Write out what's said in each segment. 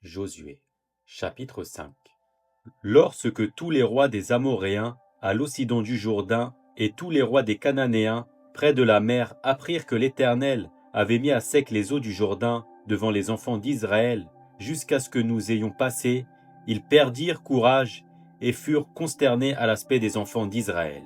Josué, chapitre 5. Lorsque tous les rois des Amoréens, à l'occident du Jourdain, et tous les rois des Cananéens, près de la mer, apprirent que l'Éternel avait mis à sec les eaux du Jourdain devant les enfants d'Israël, jusqu'à ce que nous ayons passé, ils perdirent courage et furent consternés à l'aspect des enfants d'Israël.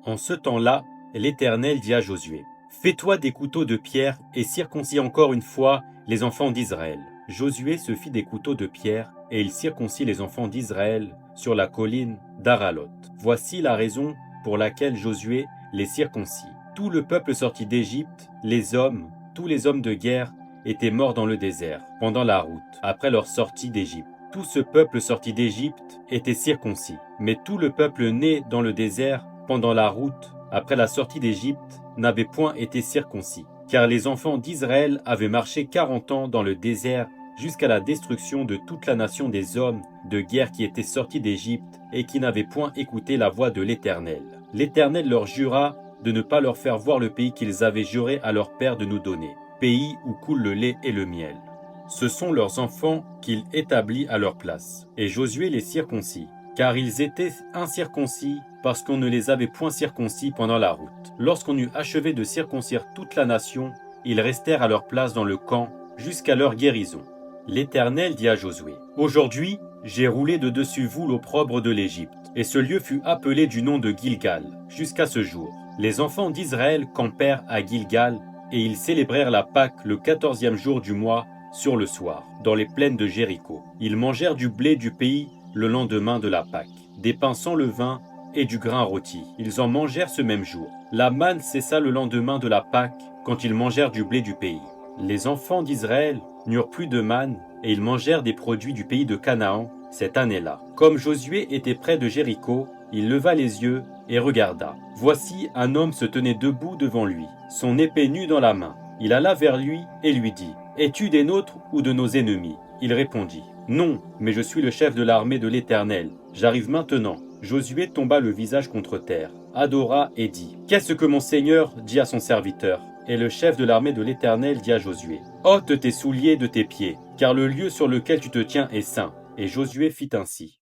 En ce temps-là, l'Éternel dit à Josué, « Fais-toi des couteaux de pierre et circoncis encore une fois les enfants d'Israël. » Josué se fit des couteaux de pierre et il circoncit les enfants d'Israël sur la colline d'Aralot. Voici la raison pour laquelle Josué les circoncit. Tout le peuple sorti d'Égypte, les hommes, tous les hommes de guerre, étaient morts dans le désert, pendant la route, après leur sortie d'Égypte. Tout ce peuple sorti d'Égypte était circoncis, mais tout le peuple né dans le désert, pendant la route, après la sortie d'Égypte, n'avait point été circoncis, car les enfants d'Israël avaient marché 40 ans dans le désert jusqu'à la destruction de toute la nation des hommes de guerre qui étaient sortis d'Égypte et qui n'avaient point écouté la voix de l'Éternel. L'Éternel leur jura de ne pas leur faire voir le pays qu'ils avaient juré à leur père de nous donner, pays où coule le lait et le miel. Ce sont leurs enfants qu'il établit à leur place. Et Josué les circoncit, car ils étaient incirconcis parce qu'on ne les avait point circoncis pendant la route. Lorsqu'on eut achevé de circoncire toute la nation, ils restèrent à leur place dans le camp jusqu'à leur guérison. L'Éternel dit à Josué, « Aujourd'hui, j'ai roulé de dessus vous l'opprobre de l'Égypte. » Et ce lieu fut appelé du nom de Gilgal, jusqu'à ce jour. Les enfants d'Israël campèrent à Gilgal, et ils célébrèrent la Pâque le 14e jour du mois, sur le soir, dans les plaines de Jéricho. Ils mangèrent du blé du pays le lendemain de la Pâque, des pains sans levain et du grain rôti. Ils en mangèrent ce même jour. La manne cessa le lendemain de la Pâque, quand ils mangèrent du blé du pays. Les enfants d'Israël n'eurent plus de manne, et ils mangèrent des produits du pays de Canaan cette année-là. Comme Josué était près de Jéricho, il leva les yeux et regarda. Voici un homme se tenait debout devant lui, son épée nue dans la main. Il alla vers lui et lui dit, « Es-tu des nôtres ou de nos ennemis ?» Il répondit, « Non, mais je suis le chef de l'armée de l'Éternel. J'arrive maintenant. » Josué tomba le visage contre terre, adora et dit, « Qu'est-ce que mon Seigneur dit à son serviteur ?» Et le chef de l'armée de l'Éternel dit à Josué, « Ôte tes souliers de tes pieds, car le lieu sur lequel tu te tiens est saint. » Et Josué fit ainsi.